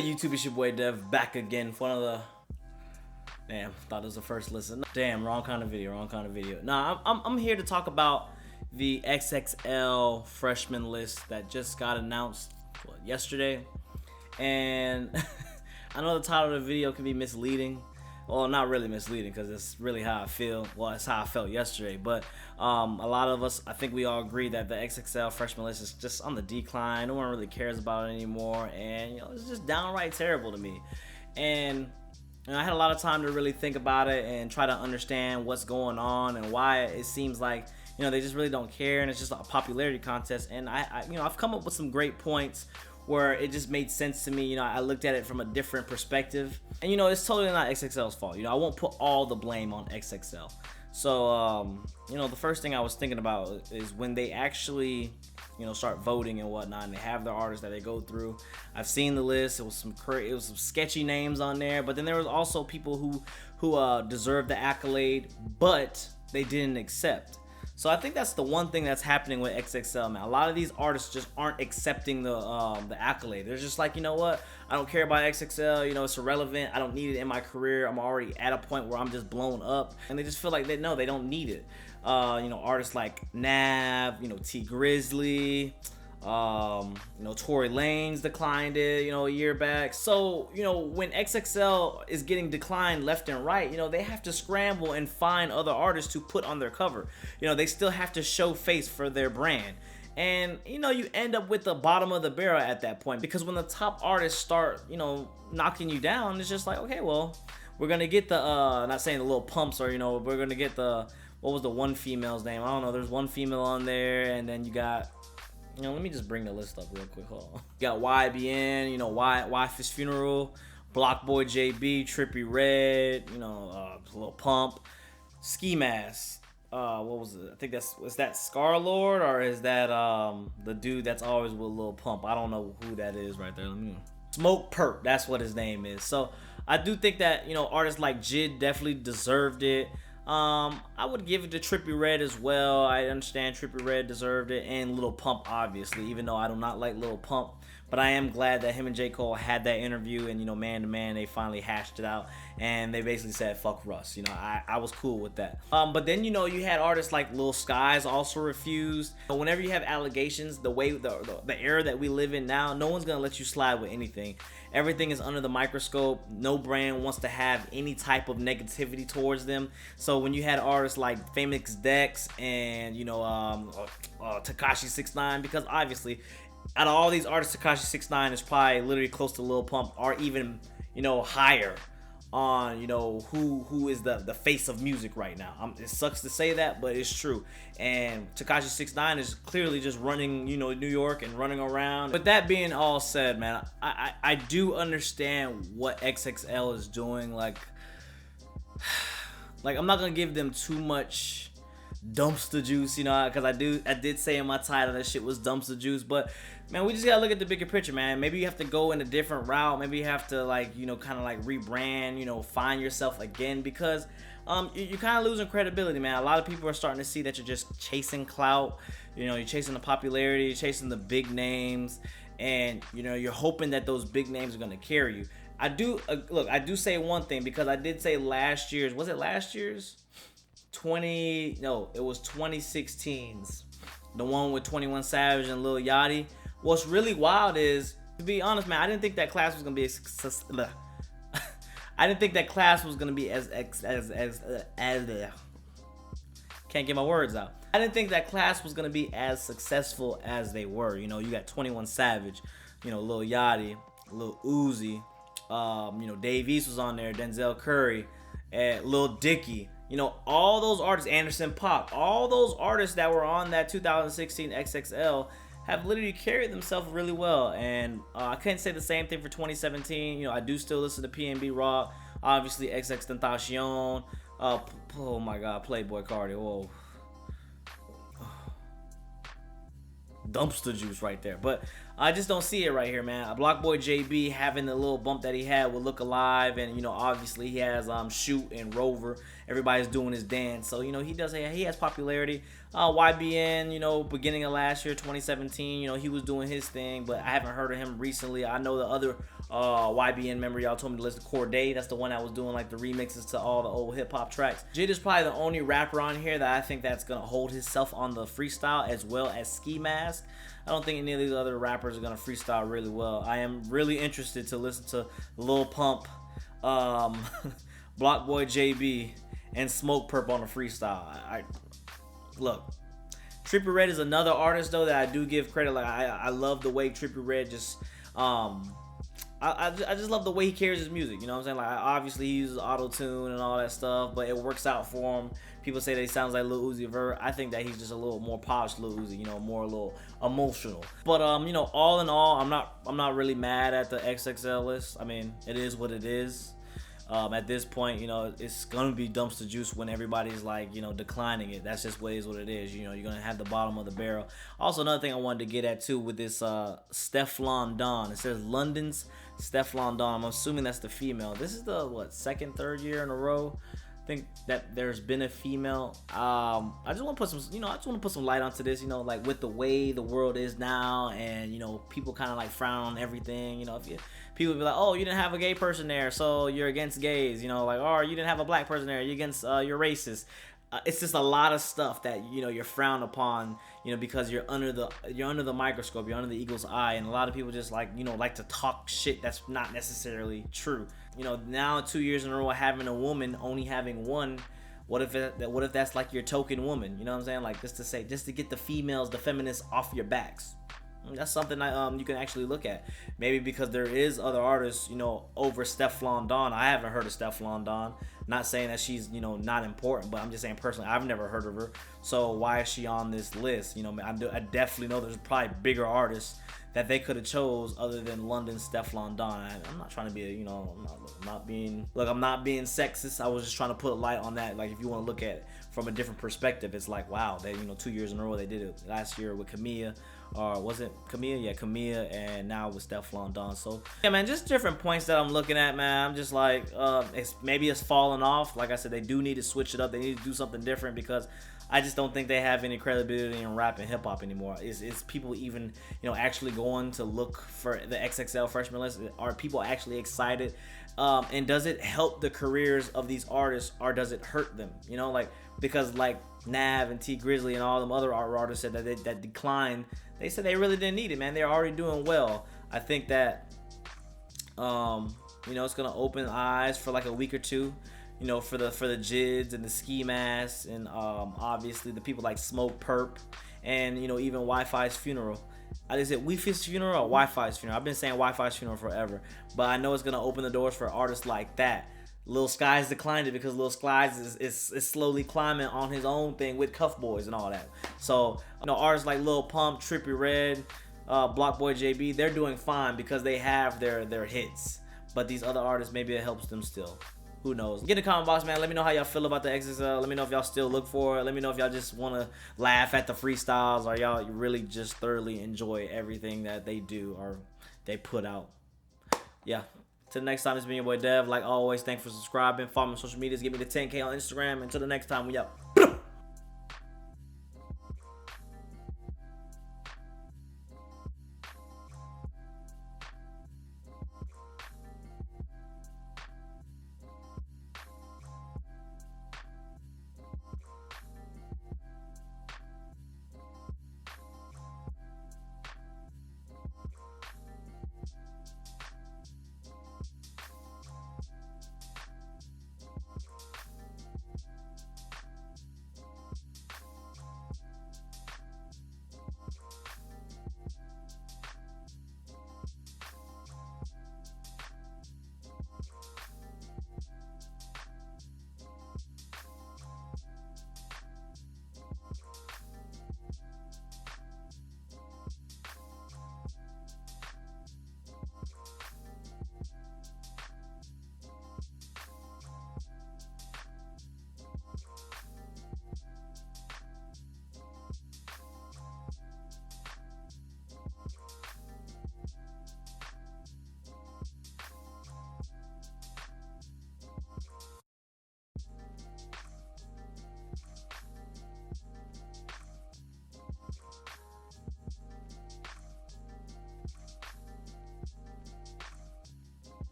good, YouTube? It's your boy Dev back again for another. Damn, thought it was the first listen. Damn, wrong kind of video. Nah, I'm here to talk about the XXL freshman list that just got announced yesterday, and I know the title of the video can be misleading. Well, not really misleading because it's really how I feel. Well, it's how I felt yesterday. But a lot of us, I think we all agree that the XXL freshman list is just on the decline. No one really cares about it anymore. And, it's just downright terrible to me. And I had a lot of time to really think about it and try to understand what's going on and why it seems like, they just really don't care. And it's just a popularity contest. And I've come up with some great points where it just made sense to me. I looked at it from a different perspective. And, it's totally not XXL's fault. I won't put all the blame on XXL. So, the first thing I was thinking about is when they actually, start voting and whatnot, and they have their artists that they go through. I've seen the list. It was some sketchy names on there, but then there was also people who deserved the accolade, but they didn't accept. So I think that's the one thing that's happening with XXL, man. A lot of these artists just aren't accepting the accolade. They're just like, you know what? I don't care about XXL. It's irrelevant. I don't need it in my career. I'm already at a point where I'm just blown up, and they just feel like they don't need it. Artists like Nav, T Grizzly, Tory Lanez declined it, a year back. So, when XXL is getting declined left and right, they have to scramble and find other artists to put on their cover. They still have to show face for their brand. And, you end up with the bottom of the barrel at that point, because when the top artists start, knocking you down, it's just like, okay, well, we're going to get the, not saying the little pumps or, we're going to get the, what was the one female's name? I don't know. There's one female on there, and then you got, let me just bring the list up real quick. Hold on. You got YBN, Wife's Funeral, Block Boy JB, Trippie Redd, Lil Pump, Ski Mask. What was it? I think was that Scarlord, or is that the dude that's always with Lil Pump? I don't know who that is right there. Smoke Perp, that's what his name is. So I do think that artists like J.I.D definitely deserved it. I would give it to Trippie Redd as well. I understand Trippie Redd deserved it, and Lil Pump, obviously, even though I do not like Lil Pump. But I am glad that him and J. Cole had that interview, and, man to man, they finally hashed it out, and they basically said, fuck Russ. I was cool with that. But then, you had artists like Lil Skies also refused. Whenever you have allegations, the way, the era that we live in now, no one's gonna let you slide with anything. Everything is under the microscope. No brand wants to have any type of negativity towards them. So when you had artists like Famous Dex and, Tekashi 6ix9ine, because obviously, out of all these artists, Tekashi 6ix9ine is probably literally close to Lil Pump, or even, higher on, who is the face of music right now. It sucks to say that, but it's true. And Tekashi 6ix9ine is clearly just running, New York and running around. But that being all said, man, I do understand what XXL is doing. Like I'm not gonna give them too much dumpster juice, because I did say in my title that shit was dumpster juice. But man, we just gotta look at the bigger picture, man. Maybe you have to go in a different route. Maybe you have to kind of rebrand, find yourself again, because you're kind of losing credibility, man. A lot of people are starting to see that you're just chasing clout. You're chasing the popularity, you're chasing the big names, and you're hoping that those big names are gonna carry you. I do say one thing, because I did say last year's, was it last year's? It was 2016's, the one with 21 Savage and Lil Yachty. What's really wild is, to be honest, man, I didn't think that class was gonna be I didn't think that class was gonna be as can't get my words out. I didn't think that class was gonna be as successful as they were. You got 21 Savage, Lil Yachty, Lil Uzi, Dave East was on there, Denzel Curry, and Lil Dicky. All those artists, Anderson .Paak, all those artists that were on that 2016 XXL have literally carried themselves really well. And I couldn't say the same thing for 2017. I do still listen to PNB Rock, obviously XXXTentacion, oh my God, Playboy Cardi, whoa. Dumpster juice right there. But I just don't see it right here, man. Block Boy JB having the little bump that he had with Look Alive, and obviously he has Shoot and Rover. Everybody's doing his dance, so he has popularity. YBN, beginning of last year, 2017, he was doing his thing, but I haven't heard of him recently. I know the other YBN member, y'all told me to listen to Corday. That's the one that was doing like the remixes to all the old hip hop tracks. J.I.D is probably the only rapper on here that I think that's gonna hold himself on the freestyle as well as Ski Mask. I don't think any of these other rappers are gonna freestyle really well. I am really interested to listen to Lil Pump, Block Boy JB, and Smoke Perp on the freestyle. Look. Trippie Redd is another artist though that I do give credit. Like I love the way Trippie Redd just I just love the way he carries his music. You know what I'm saying? Like obviously he uses auto-tune and all that stuff, but it works out for him. People say that he sounds like Lil Uzi Vert. I think that he's just a little more polished Lil Uzi, you know, more a little emotional. But you know, all in all, I'm not really mad at the XXL list. I mean, it is what it is. At this point, you know, it's gonna be dumpster juice when everybody's like, you know, declining it. That's just what it is. You know, you're gonna have the bottom of the barrel. Also, another thing I wanted to get at too with this Stefflon Don. It says London's Stefflon Don. I'm assuming that's the female. This is the second, third year in a row I think that there's been a female. I just want to put some, I just want to put some light onto this, like with the way the world is now, and people kind of like frown on everything. If people be like, oh, you didn't have a gay person there, so you're against gays. Like, or you didn't have a black person there, you're against, you're racist. It's just a lot of stuff that you're frowned upon, because you're under the microscope, you're under the eagle's eye, and a lot of people just like to talk shit that's not necessarily true. Now 2 years in a row having a woman, only having one. What if that's like your token woman? You know what I'm saying? Like just to get the females, the feminists off your backs. That's something that you can actually look at. Maybe because there is other artists, over Stefflon Don. I haven't heard of Stefflon Don. Not saying that she's, not important, but I'm just saying personally, I've never heard of her. So why is she on this list? I definitely know there's probably bigger artists that they could have chose other than London Stefflon Don. I'm not trying to be I'm not being sexist. I was just trying to put a light on that. Like if you want to look at it from a different perspective, it's like, wow, they 2 years in a row they did it. Last year with Camilla. Or was it Camilla? Yeah, Camilla, and now with Stefflon Don. So yeah, man, just different points that I'm looking at, man. I'm just like, it's falling off. Like I said, they do need to switch it up. They need to do something different because I just don't think they have any credibility in rap and hip hop anymore. Is people even actually going to look for the XXL freshman list? Are people actually excited? And does it help the careers of these artists or does it hurt them? Because like Nav and T Grizzly and all them other artists said that declined. They said they really didn't need it, man. They're already doing well. I think that it's gonna open eyes for like a week or two, for the J.I.Ds and the Ski Masks and obviously the people like Smoke Perp and even Wi-Fi's funeral. Is it Wi-Fi's funeral or Wi-Fi's funeral? I've been saying Wi-Fi's funeral forever, but I know it's gonna open the doors for artists like that. Lil Skies declined it because Lil Skies is slowly climbing on his own thing with Cuff Boys and all that. So artists like Lil Pump, Trippie Redd, Block Boy JB, they're doing fine because they have their hits. But these other artists, maybe it helps them still. Who knows? Get in the comment box, man. Let me know how y'all feel about the XXL. Let me know if y'all still look for it. Let me know if y'all just want to laugh at the freestyles or y'all really just thoroughly enjoy everything that they do or they put out. Yeah. Till the next time, it's been your boy Dev. Like always, thanks for subscribing. Follow me on social medias. Give me the 10K on Instagram. Until the next time, we out.